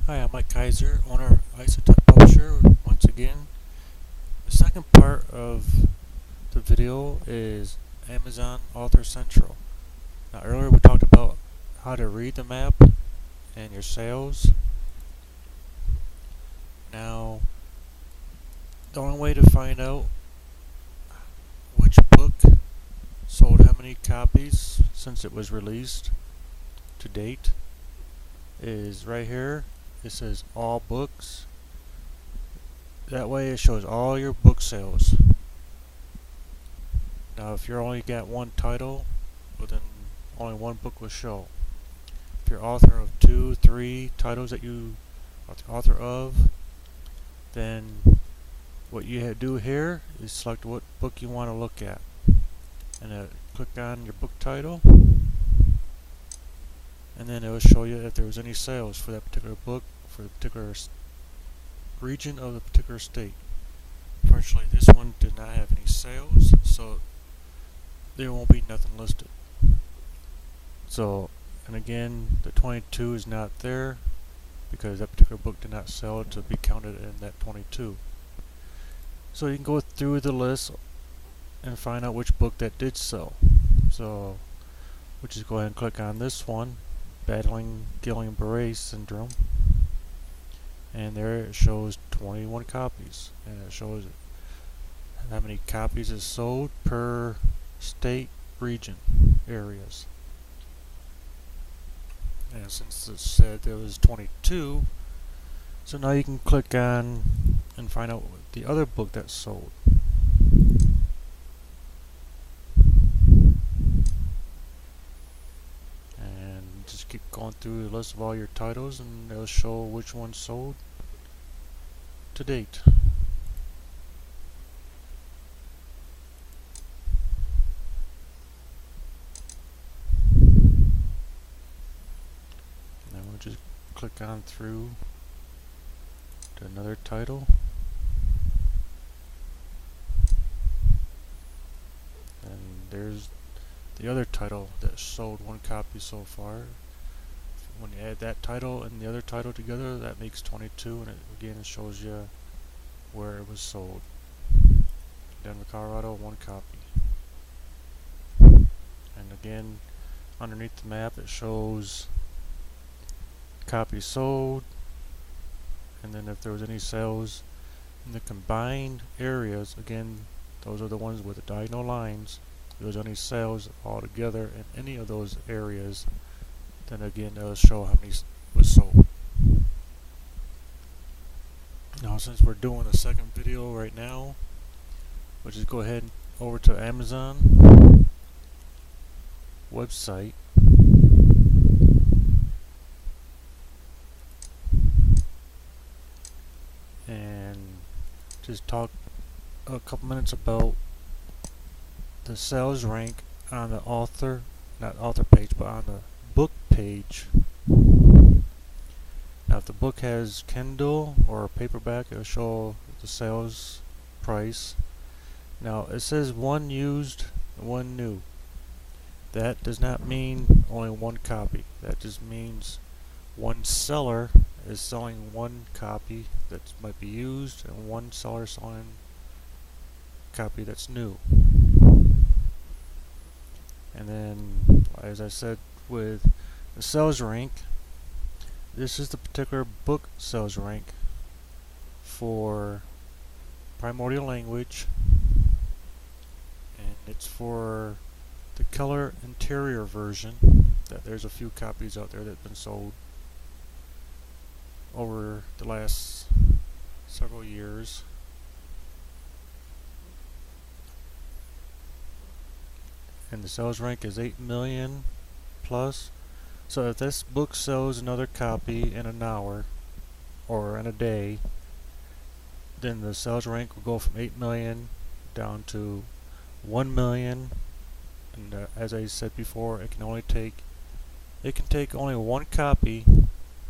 Hi, I'm Mike Kaiser, owner of Isotype Publisher. Once again, the second part of the video is Amazon Author Central. Now, earlier we talked about how to read the map and your sales. Now, the only way to find out which book sold how many copies since it was released to date is right here. It says all books. That way it shows all your book sales. Now if you're only got one title, well then only one book will show. If you're author of 2, 3 titles that you are the author of, then what you do here is select what book you want to look at. And click on your book title, and then it will show you if there was any sales for that particular book, for the particular region of the particular state. Unfortunately, this one did not have any sales, so there won't be nothing listed. So, and again, the 22 is not there because that particular book did not sell to be counted in that 22. So you can go through the list and find out which book that did sell. So we'll just go ahead and click on this one, Battling Guillain-Barré Syndrome, and there it shows 21 copies, and it shows how many copies is sold per state, region, areas. And since it said there was 22, so now you can click on and find out the other book that sold. And just keep going through the list of all your titles and it'll show which one sold to date. Then we'll just click on through to another title. And there's the other title that sold one copy so far. When you add that title and the other title together, that makes 22, and again it shows you where it was sold. Denver, Colorado, one copy. And again, underneath the map it shows copies sold, and then if there was any sales in the combined areas, again those are the ones with the diagonal lines. If there was any sales all together in any of those areas, then again it'll show how many was sold. Now since we're doing the second video right now, we'll just go ahead over to Amazon website, and just talk a couple minutes about the sales rank on the author, not author page, but on the book page. Now if the book has Kindle or paperback, it'll show the sales price. Now it says one used, one new. That does not mean only one copy. That just means one seller is selling one copy that might be used, and one seller selling a copy that's new. And then, as I said, with the sales rank, this is the particular book sales rank for Primordial Language, and it's for the Keller Interior version. That there's a few copies out there that have been sold over the last several years. And the sales rank is 8 million plus. So if this book sells another copy in an hour or in a day, then the sales rank will go from 8 million down to 1 million. And as I said before, it can take only one copy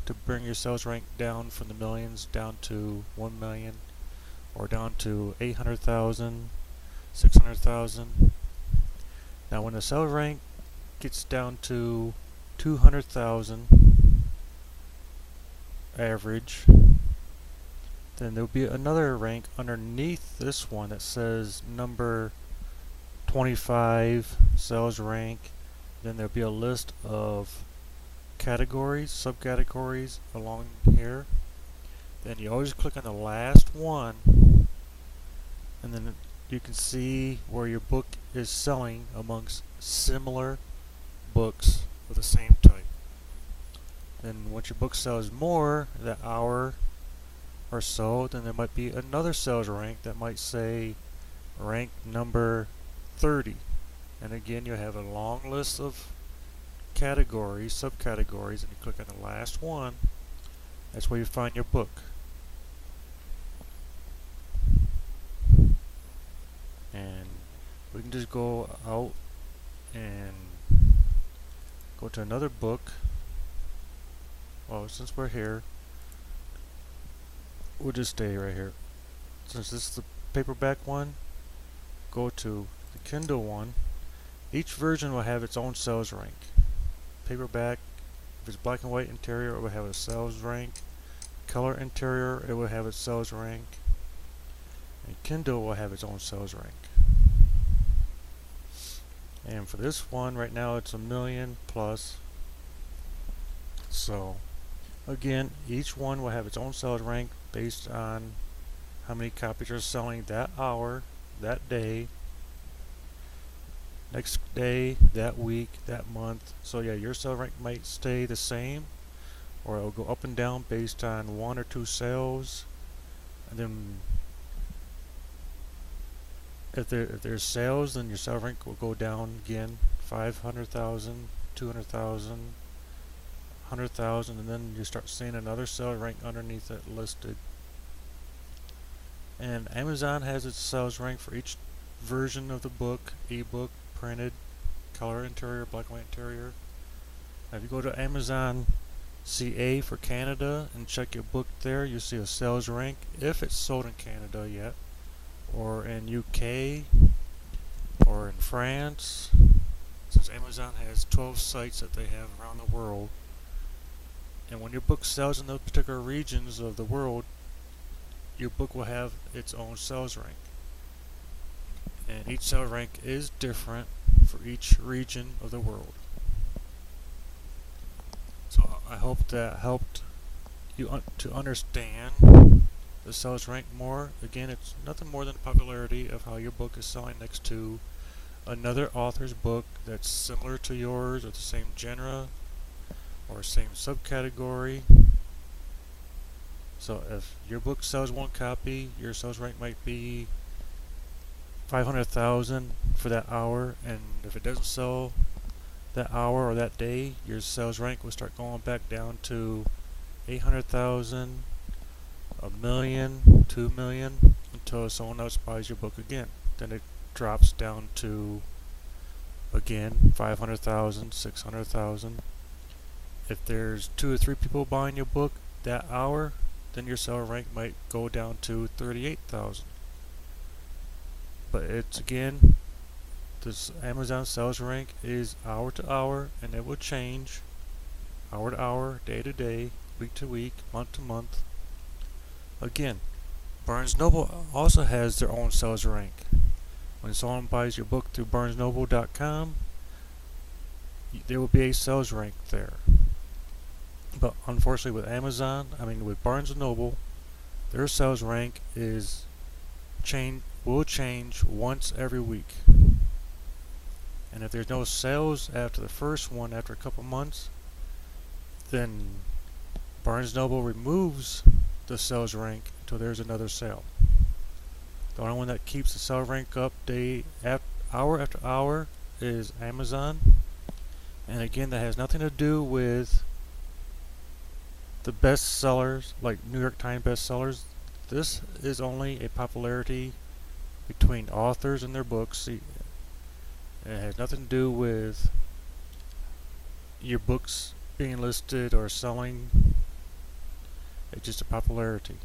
to bring your sales rank down from the millions down to 1 million, or down to 800,000, 600,000. Now when the sales rank gets down to 200,000, average. Then there'll be another rank underneath this one that says number 25 sales rank. Then there'll be a list of categories, subcategories along here. Then you always click on the last one, and then you can see where your book is selling amongst similar books of the same type. Then once your book sells more, that hour or so, then there might be another sales rank that might say rank number 30. And again, you have a long list of categories, subcategories, and you click on the last one. That's where you find your book. And we can just go out and go to another book. Well, since we're here, we'll just stay right here. Since this is the paperback one, go to the Kindle one. Each version will have its own sales rank. Paperback, if it's black and white interior, it will have a sales rank. Color interior, it will have its sales rank. And Kindle will have its own sales rank. And for this one, right now it's 1,000,000 plus. So, again, each one will have its own sales rank based on how many copies are selling that hour, that day, next day, that week, that month. So yeah, your sales rank might stay the same, or it'll go up and down based on 1 or 2 sales. And then if there's sales, then your sales rank will go down again, 500,000, 200,000, 100,000, and then you start seeing another sales rank underneath it listed. And Amazon has its sales rank for each version of the book: ebook, printed, color interior, black and white interior. Now if you go to Amazon CA for Canada and check your book there, you'll see a sales rank if it's sold in Canada yet, or in UK, or in France. Since Amazon has 12 sites that they have around the world, and when your book sells in those particular regions of the world, your book will have its own sales rank. And each sales rank is different for each region of the world. So I hope that helped you to understand the sales rank more. Again, it's nothing more than the popularity of how your book is selling next to another author's book that's similar to yours, or the same genre, or same subcategory. So if your book sells 1 copy, your sales rank might be 500,000 for that hour, and if it doesn't sell that hour or that day, your sales rank will start going back down to 800,000, 1,000,000, 2,000,000, until someone else buys your book again. Then it drops down to, again, 500,000, 600,000. If there's 2 or 3 people buying your book that hour, then your sales rank might go down to 38,000. But it's, again, this Amazon sales rank is hour to hour, and it will change hour to hour, day to day, week to week, month to month. Again, Barnes Noble also has their own sales rank. When someone buys your book through BarnesNoble.com, there will be a sales rank there. But unfortunately with Amazon, with Barnes & Noble, their sales rank will change once every week. And if there's no sales after the first one, after a couple months, then Barnes & Noble removes the sales rank until there's another sale. The only one that keeps the sales rank up hour after hour is Amazon. And again, that has nothing to do with the best sellers, like New York Times bestsellers. This is only a popularity between authors and their books. It has nothing to do with your books being listed or selling. It's just a popularity.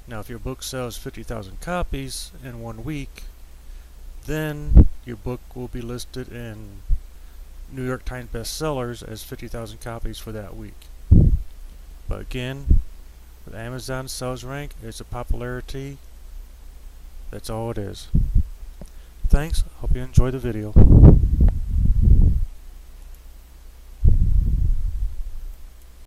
Now, if your book sells 50,000 copies in 1 week, then your book will be listed in New York Times bestsellers as 50,000 copies for that week. But again, with Amazon sales rank, it's a popularity. That's all it is. Thanks. Hope you enjoyed the video.